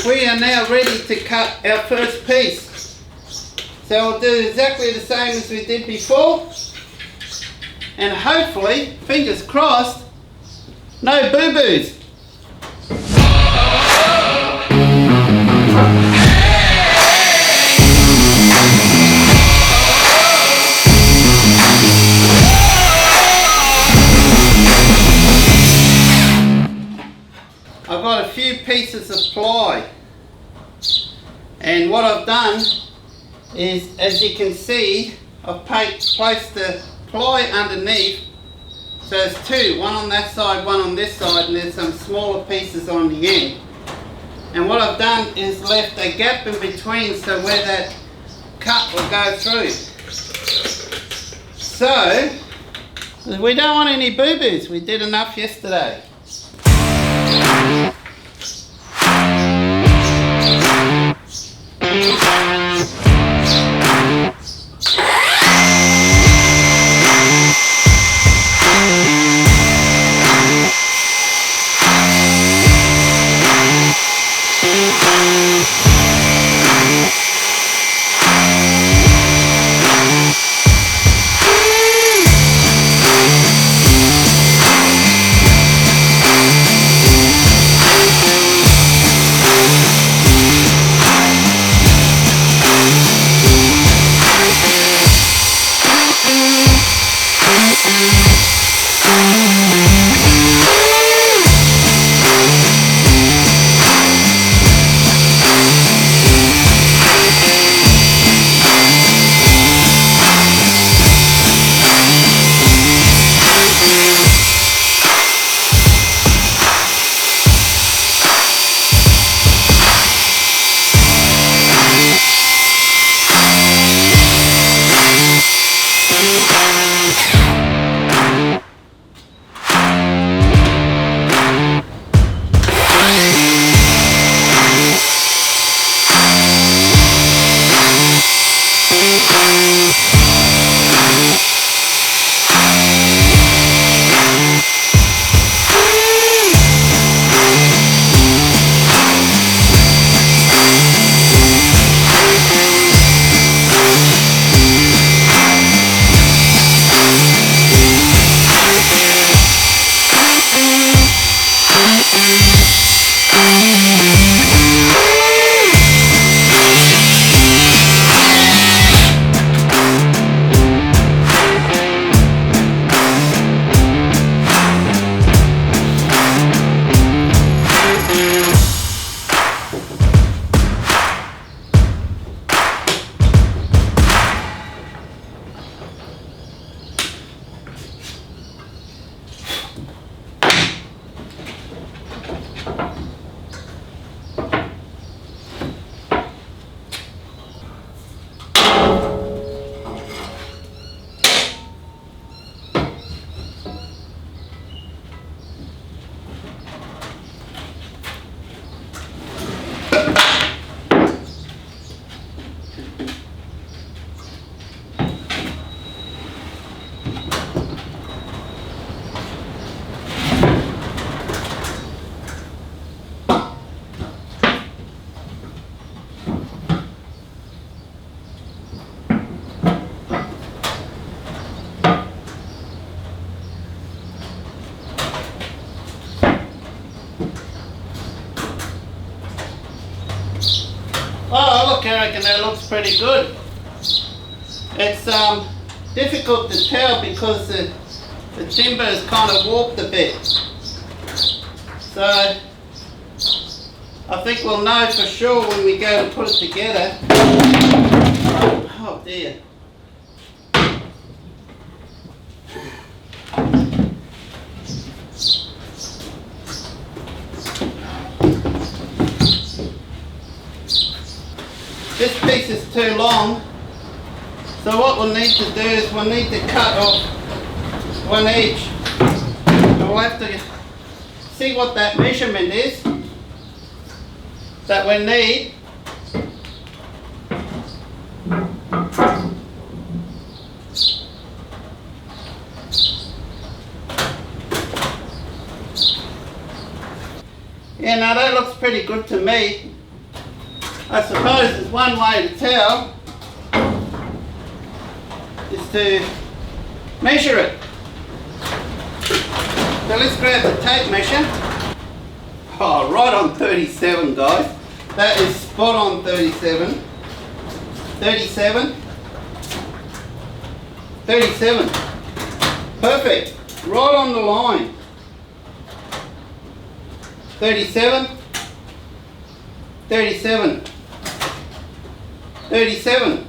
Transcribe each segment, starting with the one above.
we are now ready to cut our first piece. So we'll do exactly the same as we did before, and hopefully, fingers crossed, no boo-boos. I've got a few pieces of ply, and what I've done is, as you can see, I've placed the ply underneath. So there's two, one on that side, one on this side, and there's some smaller pieces on the end. And what I've done is left a gap in between so where that cut will go through. So we don't want any boo-boos, we did enough yesterday. Oh, look, I reckon that looks pretty good. It's difficult to tell because the timber is kind of warped a bit. So I think we'll know for sure when we go to put it together. Oh dear. This piece is too long, so what we'll need to do is we'll need to cut off one each. And we'll have to see what that measurement is that we need. Yeah, now that looks pretty good to me. I suppose there's one way to tell is to measure it. So let's grab the tape measure. Oh, right on 37, guys. That is spot on 37. 37. 37. Perfect. Right on the line. 37. 37. 37.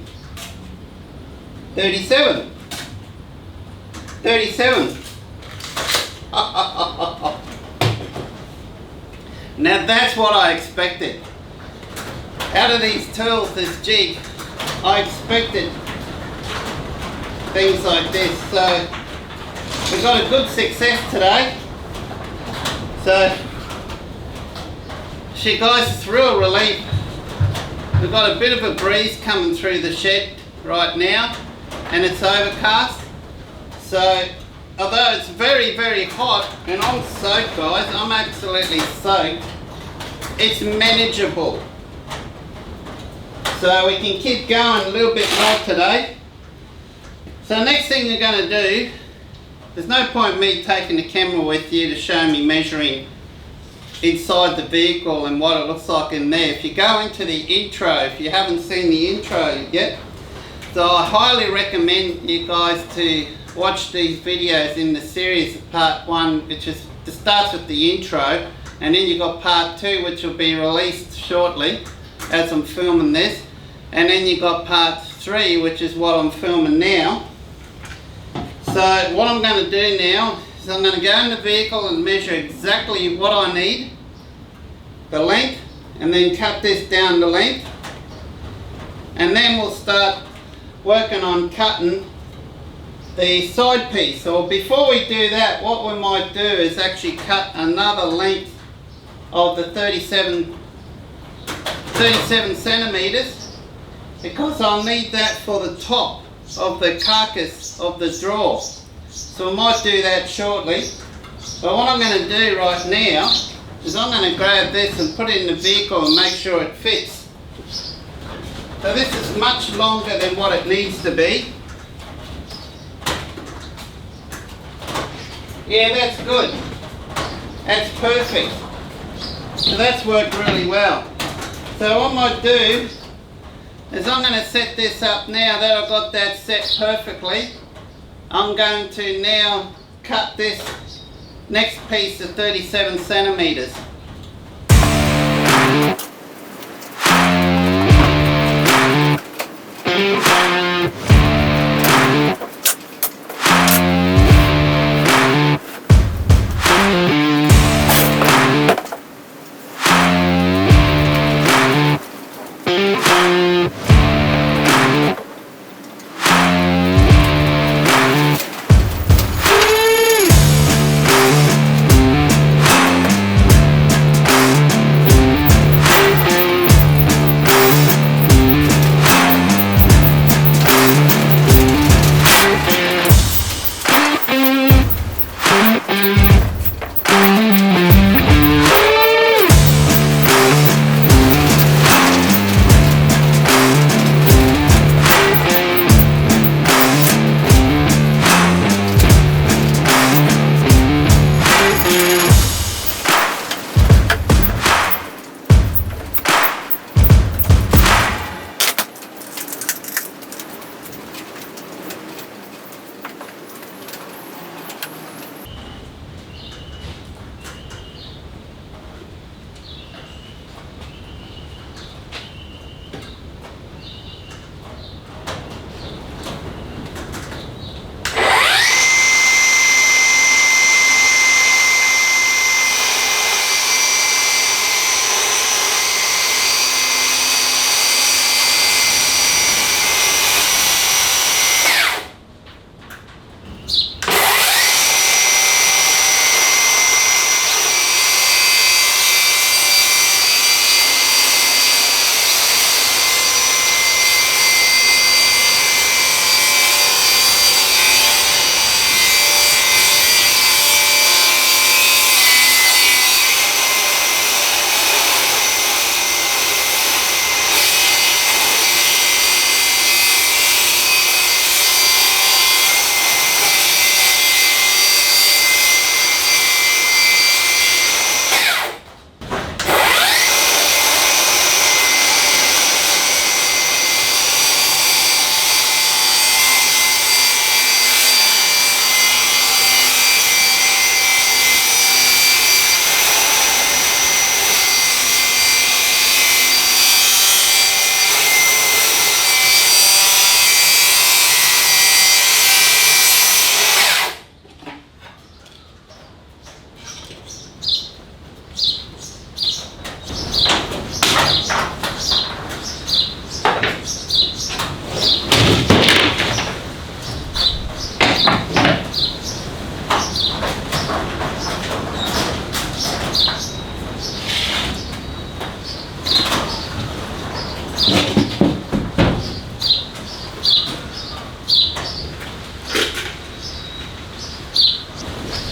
37. 37. Now that's what I expected. Out of these tools, this jig, I expected things like this. So we got a good success today. So guys, it's real relief. We've got a bit of a breeze coming through the shed right now, and it's overcast. So although it's very, very hot, and I'm soaked, guys, I'm absolutely soaked, it's manageable. So we can keep going a little bit more today. So next thing you're going to do, there's no point me taking the camera with you to show me measuring inside the vehicle and what it looks like in there. If you go into the intro, if you haven't seen the intro yet, so I highly recommend you guys to watch these videos in the series of part 1, which starts with the intro, and then you've got part 2, which will be released shortly as I'm filming this, and then you've got part 3, which is what I'm filming now. So what I'm going to do now is I'm going to go in the vehicle and measure exactly what I need, the length, and then cut this down the length, and then we'll start working on cutting the side piece. Or before we do that, what we might do is actually cut another length of the 37 centimeters, because I'll need that for the top of the carcass of the drawer. So I might do that shortly. But what I'm going to do right now is I'm going to grab this and put it in the vehicle and make sure it fits. So this is much longer than what it needs to be. Yeah, that's good. That's perfect. So that's worked really well. So what I might do is I'm going to set this up now that I've got that set perfectly. I'm going to now cut this next piece of 37 centimeters.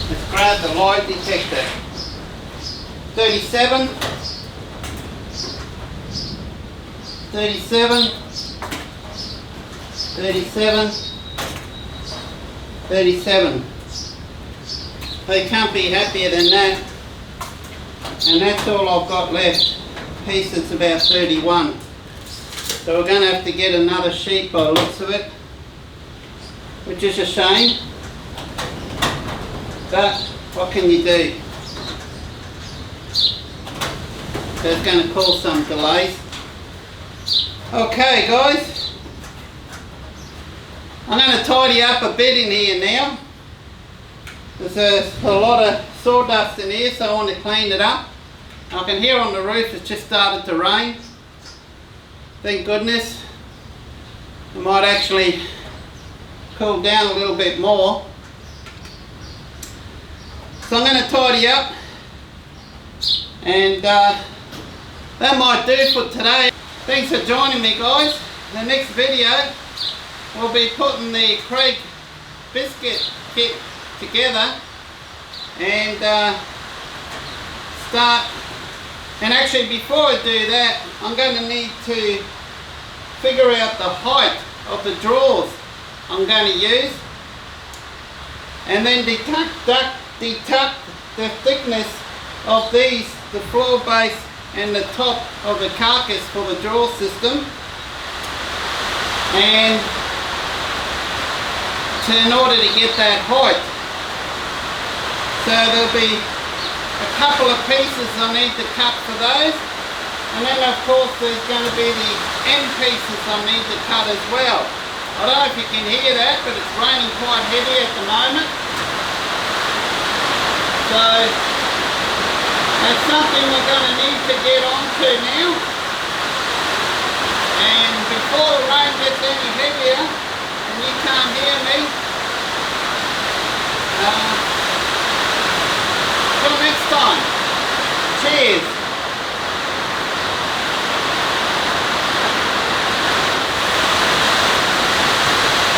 Let's grab the lie detector. 37, 37, 37, 37. They can't be happier than that. And that's all I've got left. Piece that's about 31. So we're going to have to get another sheet by the looks of it, which is a shame. But what can you do? So it's going to cause some delays. Okay guys, I'm going to tidy up a bit in here now. There's a lot of sawdust in here, so I want to clean it up. I can hear on the roof it's just started to rain. Thank goodness. It might actually cool down a little bit more. So I'm going to tidy up, and that might do for today. Thanks for joining me guys. The next video we'll be putting the Kreg biscuit kit together and start. And actually before I do that, I'm going to need to figure out the height of the drawers I'm going to use, and then deduct the thickness of these, the floor base and the top of the carcass for the drawer system, and in order to get that height. So there'll be a couple of pieces I need to cut for those, and then of course there's going to be the end pieces I need to cut as well. I don't know if you can hear that, but it's raining quite heavy at the moment. So that's something we're going to need to get onto now. And before the rain gets any heavier and you can't hear me, till next time. Cheers.